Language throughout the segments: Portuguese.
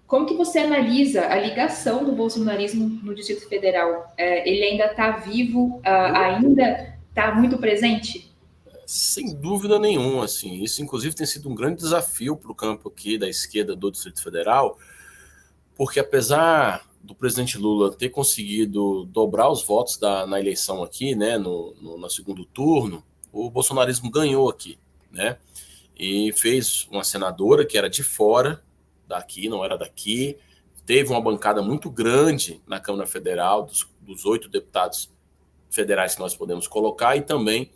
Como que você analisa a ligação do bolsonarismo no Distrito Federal? Ele ainda está vivo, ainda está muito presente? Sem dúvida nenhuma, assim. Isso, inclusive, tem sido um grande desafio para o campo aqui da esquerda do Distrito Federal, porque apesar do presidente Lula ter conseguido dobrar os votos na eleição aqui, né, no segundo turno, o bolsonarismo ganhou aqui, né, e fez uma senadora que era de fora daqui, não era daqui, teve uma bancada muito grande na Câmara Federal, dos 8 deputados federais que nós podemos colocar, e também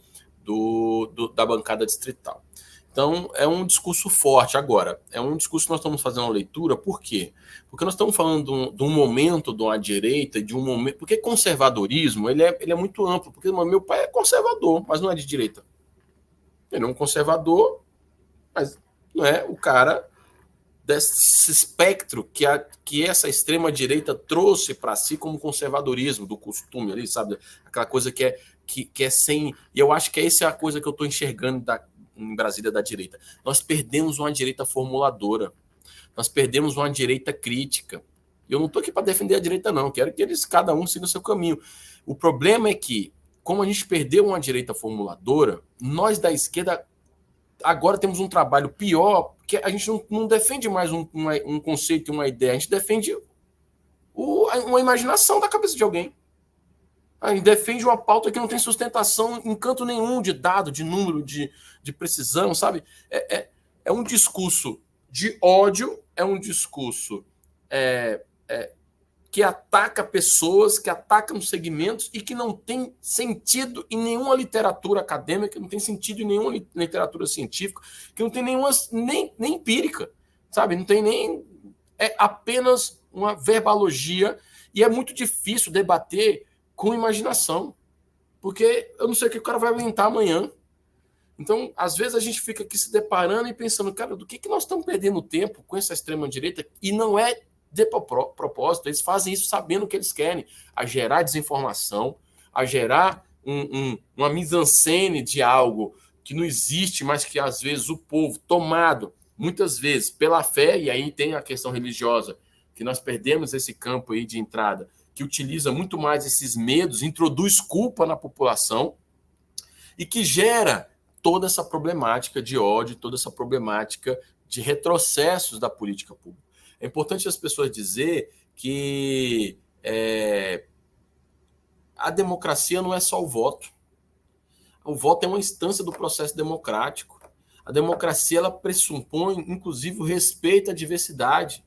da bancada distrital. Então, é um discurso forte. Agora, é um discurso que nós estamos fazendo uma leitura, por quê? Porque nós estamos falando de um momento de uma direita, de um momento. Porque conservadorismo ele é muito amplo, porque meu pai é conservador, mas não é de direita. Ele é um conservador, mas não é o cara desse espectro que essa extrema-direita trouxe para si como conservadorismo, do costume ali, sabe? Aquela coisa que é sem. E eu acho que essa é a coisa que eu estou enxergando em Brasília da direita. Nós perdemos uma direita formuladora, nós perdemos uma direita crítica. Eu não estou aqui para defender a direita, não. Quero que cada um siga o seu caminho. O problema é que, como a gente perdeu uma direita formuladora, nós da esquerda agora temos um trabalho pior, que a gente não defende mais um conceito e uma ideia, a gente defende uma imaginação da cabeça de alguém. A gente defende uma pauta que não tem sustentação em canto nenhum de dado, de número, de precisão, sabe? É um discurso de ódio, é um discurso que ataca pessoas, que atacam segmentos e que não tem sentido em nenhuma literatura acadêmica, não tem sentido em nenhuma literatura científica, que não tem nenhuma, nem empírica, sabe? Não tem nem... É apenas uma verbalogia e é muito difícil debater com imaginação, porque eu não sei o que o cara vai inventar amanhã. Então, às vezes a gente fica aqui se deparando e pensando, cara, do que nós estamos perdendo tempo com essa extrema-direita? E não é de propósito, eles fazem isso sabendo o que eles querem, a gerar desinformação, a gerar uma mise-en-scène de algo que não existe, mas que às vezes o povo, tomado muitas vezes pela fé, e aí tem a questão religiosa, que nós perdemos esse campo aí de entrada, que utiliza muito mais esses medos, introduz culpa na população e que gera toda essa problemática de ódio, toda essa problemática de retrocessos da política pública. É importante as pessoas dizer que a democracia não é só o voto. O voto é uma instância do processo democrático. A democracia ela pressupõe, inclusive, o respeito à diversidade,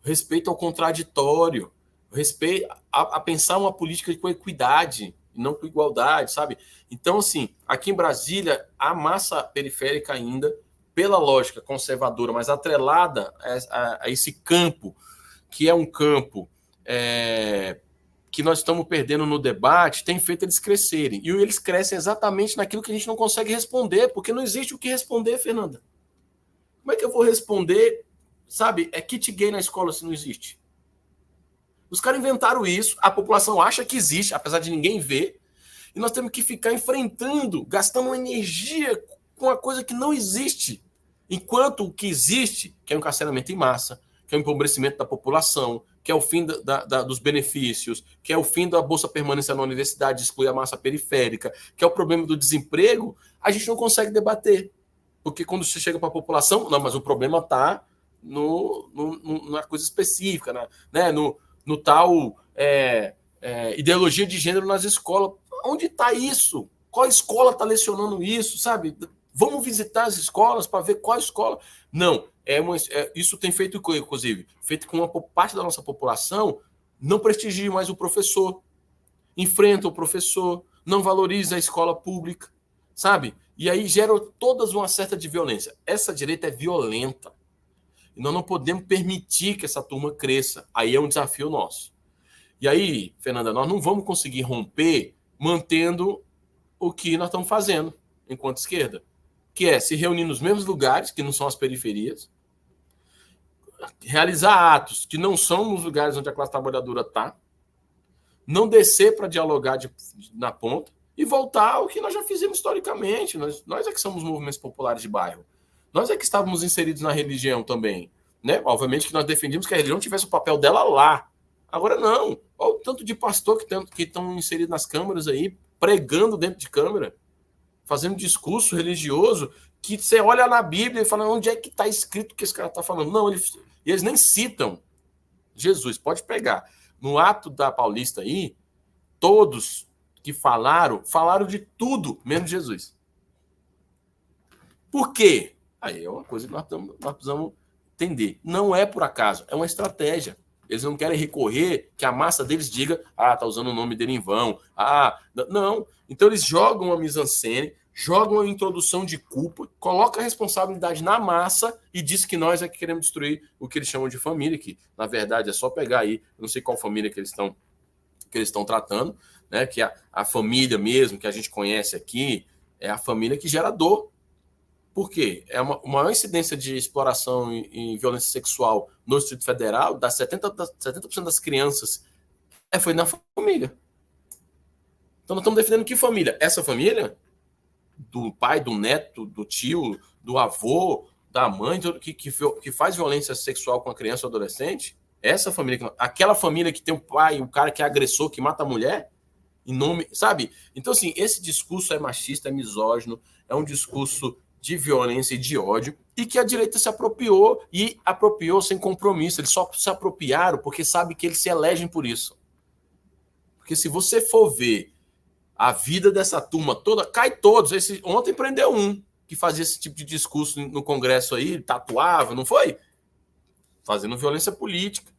o respeito ao contraditório, o respeito a pensar uma política com equidade e não com igualdade, sabe? Então, assim, aqui em Brasília, a massa periférica ainda, pela lógica conservadora, mas atrelada a esse campo, que é um campo que nós estamos perdendo no debate, tem feito eles crescerem. E eles crescem exatamente naquilo que a gente não consegue responder, porque não existe o que responder, Fernanda. Como é que eu vou responder, sabe, kit gay na escola se não existe? Os caras inventaram isso, a população acha que existe, apesar de ninguém ver, e nós temos que ficar enfrentando, gastando energia com uma coisa que não existe. Enquanto o que existe, que é um encarceramento em massa, que é o empobrecimento da população, que é o fim dos benefícios, que é o fim da bolsa permanência na universidade, exclui a massa periférica, que é o problema do desemprego, a gente não consegue debater. Porque quando você chega para a população, não, mas o problema está numa coisa específica, né? no tal ideologia de gênero nas escolas. Onde está isso? Qual escola está lecionando isso, sabe? Vamos visitar as escolas para ver qual escola. Não, isso tem feito, inclusive, feito com uma parte da nossa população não prestigie mais o professor, enfrenta o professor, não valoriza a escola pública, sabe? E aí gera toda uma certa de violência. Essa direita é violenta. E nós não podemos permitir que essa turma cresça. Aí é um desafio nosso. E aí, Fernanda, nós não vamos conseguir romper mantendo o que nós estamos fazendo enquanto esquerda, que é se reunir nos mesmos lugares, que não são as periferias, realizar atos que não são nos lugares onde a classe trabalhadora está, não descer para dialogar na ponta e voltar ao que nós já fizemos historicamente. Nós é que somos movimentos populares de bairro. Nós é que estávamos inseridos na religião também. né? Obviamente que nós defendíamos que a religião tivesse o papel dela lá. Agora não. Olha o tanto de pastor que estão inseridos nas câmaras aí, pregando dentro de câmara, fazendo discurso religioso, que você olha na Bíblia e fala, onde é que está escrito que esse cara está falando? Não, eles nem citam Jesus. Pode pegar. No ato da Paulista aí, todos que falaram de tudo, menos Jesus. Por quê? Aí é uma coisa que nós precisamos entender. Não é por acaso, é uma estratégia. Eles não querem recorrer que a massa deles diga, tá usando o nome dele em vão. Não. Então eles jogam a mise-en-scène, jogam a introdução de culpa, colocam a responsabilidade na massa e diz que nós é que queremos destruir o que eles chamam de família, que na verdade é só pegar aí, não sei qual família que eles estão tratando, né? Que a família mesmo que a gente conhece aqui é a família que gera dor. Por quê? É uma maior incidência de exploração e violência sexual no Distrito Federal, das 70% das crianças foi na família. Então nós estamos defendendo que família? Essa família? Do pai, do neto, do tio, do avô, da mãe, que faz violência sexual com a criança ou adolescente? Essa família, aquela família que tem o pai, o cara que é agressor, que mata a mulher, em nome, sabe? Então, assim, esse discurso é machista, é misógino, é um discurso de violência e de ódio, e que a direita se apropriou, e apropriou sem compromisso. Eles só se apropriaram porque sabem que eles se elegem por isso. Porque se você for ver a vida dessa turma toda, cai todos. Ontem prendeu um que fazia esse tipo de discurso no Congresso aí, tatuava, não foi? Fazendo violência política.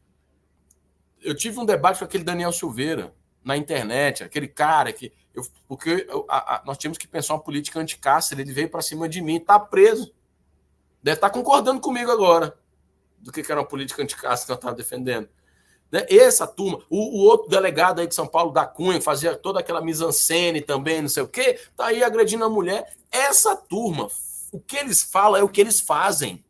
Eu tive um debate com aquele Daniel Silveira na internet, aquele cara que... nós tínhamos que pensar uma política anti-cárcere, ele veio para cima de mim, está preso. Deve estar concordando comigo agora do que era uma política anti-cárcere que eu estava defendendo. Né? Essa turma, o outro delegado aí de São Paulo, da Cunha, que fazia toda aquela mise-en-scène também, não sei o quê, está aí agredindo a mulher. Essa turma, o que eles falam é o que eles fazem.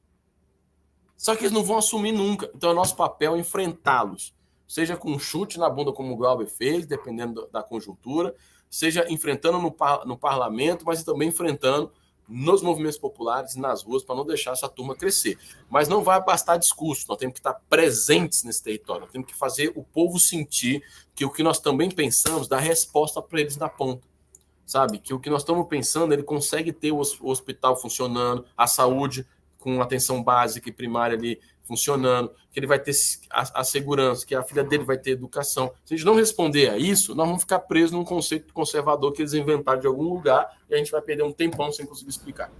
Só que eles não vão assumir nunca. Então é nosso papel enfrentá-los. Seja com um chute na bunda, como o Glauber fez, dependendo da conjuntura, seja enfrentando no parlamento, mas também enfrentando nos movimentos populares e nas ruas, para não deixar essa turma crescer. Mas não vai bastar discurso, nós temos que estar presentes nesse território, nós temos que fazer o povo sentir que o que nós também pensamos dá resposta para eles na ponta. Sabe? Que o que nós estamos pensando, ele consegue ter o hospital funcionando, a saúde com atenção básica e primária ali funcionando, que ele vai ter a segurança, que a filha dele vai ter educação. Se a gente não responder a isso, nós vamos ficar presos num conceito conservador que eles inventaram de algum lugar e a gente vai perder um tempão sem conseguir explicar.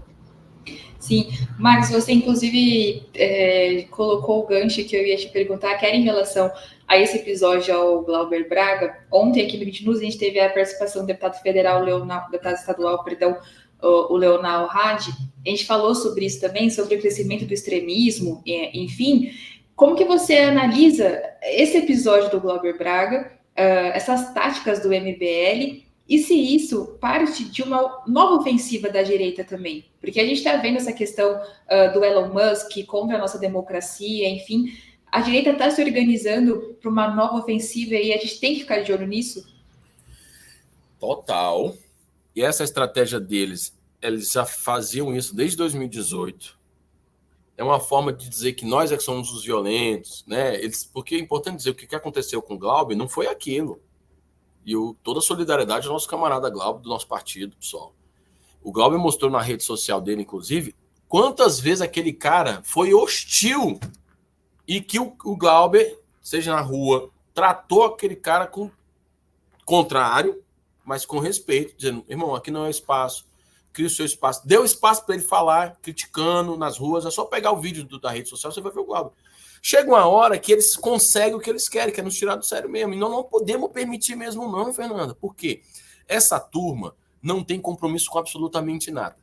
Sim, Marcos, você inclusive colocou o gancho que eu ia te perguntar, que era em relação a esse episódio ao Glauber Braga. Ontem aqui no 20 News a gente teve a participação do deputado federal, deputado estadual, perdão, o Leonel Hadi. A gente falou sobre isso também, sobre o crescimento do extremismo, enfim. Como que você analisa esse episódio do Glauber Braga, essas táticas do MBL, e se isso parte de uma nova ofensiva da direita também? Porque a gente está vendo essa questão do Elon Musk contra a nossa democracia, enfim. A direita está se organizando para uma nova ofensiva e a gente tem que ficar de olho nisso? Total. E essa estratégia deles, eles já faziam isso desde 2018. É uma forma de dizer que nós é que somos os violentos, né? Porque é importante dizer, o que aconteceu com o Glauber não foi aquilo. E toda a solidariedade do nosso camarada Glauber, do nosso partido, pessoal. O Glauber mostrou na rede social dele, inclusive, quantas vezes aquele cara foi hostil e que o Glauber, seja na rua, tratou aquele cara com contrário, mas com respeito, dizendo, irmão, aqui não é espaço, cria o seu espaço. Deu espaço para ele falar, criticando nas ruas, é só pegar o vídeo da rede social, você vai ver o Glauber. Chega uma hora que eles conseguem o que eles querem, que é nos tirar do sério mesmo. E nós não podemos permitir mesmo não, Fernanda. Por quê? Essa turma não tem compromisso com absolutamente nada.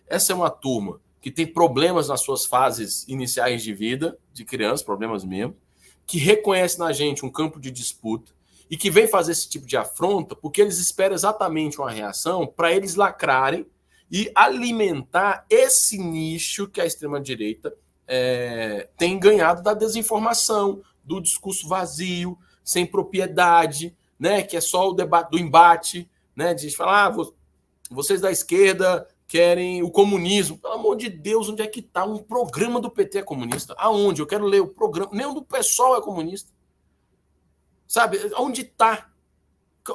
Essa é uma turma que tem problemas nas suas fases iniciais de vida, de criança, problemas mesmo, que reconhece na gente um campo de disputa e que vem fazer esse tipo de afronta porque eles esperam exatamente uma reação para eles lacrarem e alimentar esse nicho que a extrema-direita tem ganhado da desinformação, do discurso vazio, sem propriedade, né, que é só o debate do embate, né, de falar, vocês da esquerda querem o comunismo. Pelo amor de Deus, onde é que está um programa do PT é comunista? Aonde? Eu quero ler o programa. Nem o do PSOL é comunista. Sabe? Onde está?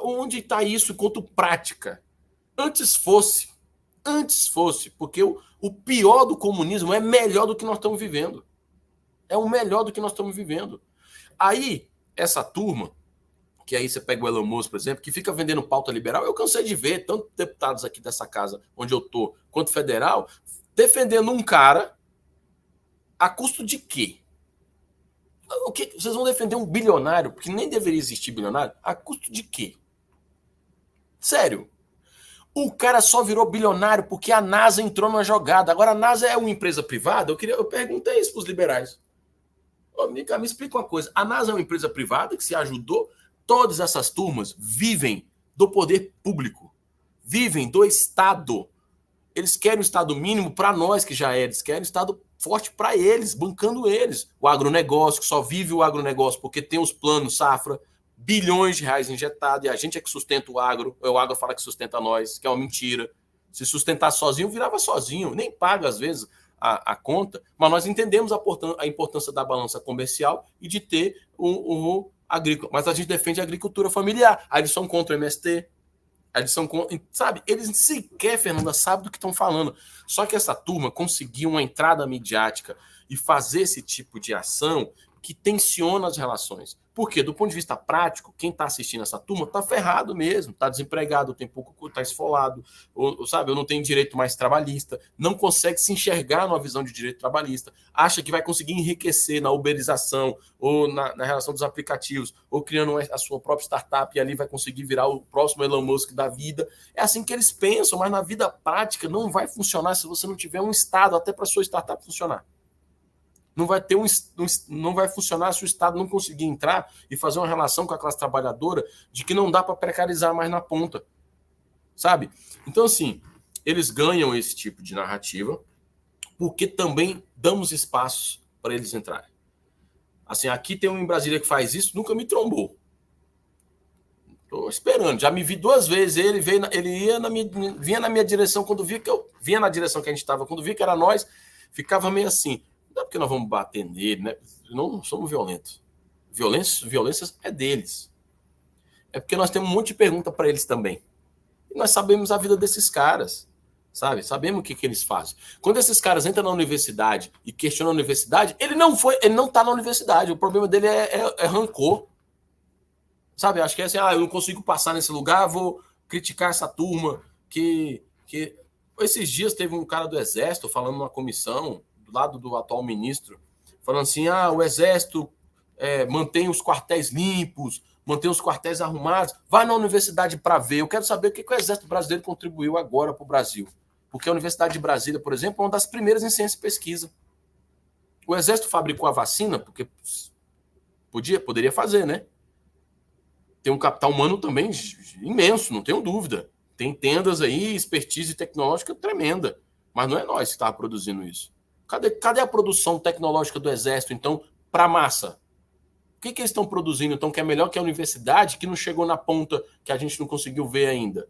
Onde está isso enquanto prática? Antes fosse, porque o pior do comunismo é melhor do que nós estamos vivendo. É o melhor do que nós estamos vivendo. Aí, essa turma, que aí você pega o Elon Musk, por exemplo, que fica vendendo pauta liberal, eu cansei de ver tanto deputados aqui dessa casa onde eu tô, quanto federal, defendendo um cara a custo de quê? O que vocês vão defender um bilionário, porque nem deveria existir bilionário, a custo de quê? Sério. O cara só virou bilionário porque a NASA entrou numa jogada. Agora a NASA é uma empresa privada? Eu perguntei isso para os liberais. Me explica uma coisa. A NASA é uma empresa privada que se ajudou. Todas essas turmas vivem do poder público. Vivem do Estado. Eles querem um Estado mínimo para nós que já é. Eles querem um Estado forte para eles, bancando eles. O agronegócio, que só vive o agronegócio porque tem os planos safra, bilhões de reais injetados, e a gente é que sustenta o agro fala que sustenta nós, que é uma mentira. Se sustentar sozinho, virava sozinho, nem paga às vezes a conta, mas nós entendemos a importância da balança comercial e de ter um agrícola. Mas a gente defende a agricultura familiar. Aí eles são contra o MST, eles são contra, sabe? Eles sequer, Fernanda, sabem do que estão falando. Só que essa turma conseguiu uma entrada midiática e fazer esse tipo de ação que tensiona as relações. Porque, do ponto de vista prático, quem está assistindo essa turma está ferrado mesmo, está desempregado, tem pouco, está esfolado, sabe, ou não tem direito mais trabalhista, não consegue se enxergar numa visão de direito trabalhista, acha que vai conseguir enriquecer na uberização ou na relação dos aplicativos, ou criando a sua própria startup e ali vai conseguir virar o próximo Elon Musk da vida. É assim que eles pensam, mas na vida prática não vai funcionar se você não tiver um Estado até para sua startup funcionar. Não vai ter não vai funcionar se o Estado não conseguir entrar e fazer uma relação com a classe trabalhadora de que não dá para precarizar mais na ponta, sabe? Então, assim, eles ganham esse tipo de narrativa porque também damos espaços para eles entrarem. Assim, aqui tem um em Brasília que faz isso, nunca me trombou. Estou esperando, já me vi 2 vezes, ele vinha na minha direção quando via que eu vinha na direção que a gente estava, quando via que era nós, ficava meio assim. Não é porque nós vamos bater nele, né? Não somos violentos. Violência é deles. É porque nós temos um monte de pergunta para eles também. E nós sabemos a vida desses caras, sabe? Sabemos o que eles fazem. Quando esses caras entram na universidade e questionam a universidade, ele não está na universidade. O problema dele é rancor. Sabe? Acho que é assim, eu não consigo passar nesse lugar, vou criticar essa turma que... Esses dias teve um cara do Exército falando numa comissão do lado do atual ministro, falando assim, o Exército mantém os quartéis limpos, mantém os quartéis arrumados, vai na universidade para ver. Eu quero saber o que o Exército Brasileiro contribuiu agora para o Brasil. Porque a Universidade de Brasília, por exemplo, é uma das primeiras em ciência e pesquisa. O Exército fabricou a vacina, porque poderia fazer, né? Tem um capital humano também imenso, não tenho dúvida. Tem tendas aí, expertise tecnológica tremenda. Mas não é nós que estamos produzindo isso. Cadê a produção tecnológica do Exército, então, para a massa? O que eles estão produzindo, então, que é melhor que a universidade, que não chegou na ponta, que a gente não conseguiu ver ainda?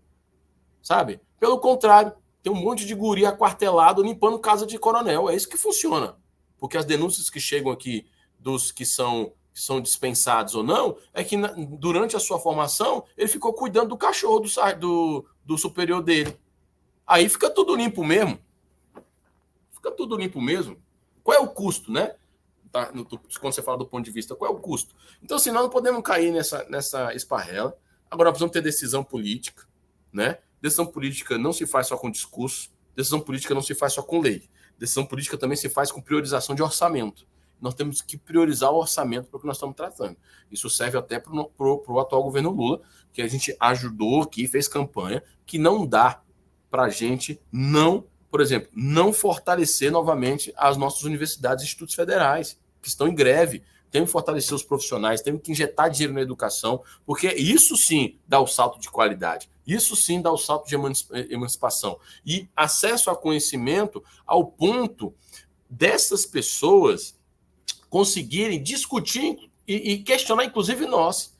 Sabe? Pelo contrário, tem um monte de guri aquartelado limpando casa de coronel. É isso que funciona. Porque as denúncias que chegam aqui dos que são dispensados ou não, é que durante a sua formação, ele ficou cuidando do cachorro do superior dele. Aí fica tudo limpo mesmo. Qual é o custo, né? Quando você fala do ponto de vista, qual é o custo? Então, assim, nós não podemos cair nessa esparrela. Agora, nós precisamos ter decisão política, né? Decisão política não se faz só com discurso, decisão política não se faz só com lei. Decisão política também se faz com priorização de orçamento. Nós temos que priorizar o orçamento para o que nós estamos tratando. Isso serve até para o atual governo Lula, que a gente ajudou aqui, fez campanha, que não dá para a gente por exemplo, não fortalecer novamente as nossas universidades e institutos federais, que estão em greve. Temos que fortalecer os profissionais, temos que injetar dinheiro na educação, porque isso sim dá o salto de qualidade, isso sim dá o salto de emancipação. E acesso a conhecimento ao ponto dessas pessoas conseguirem discutir e questionar, inclusive nós.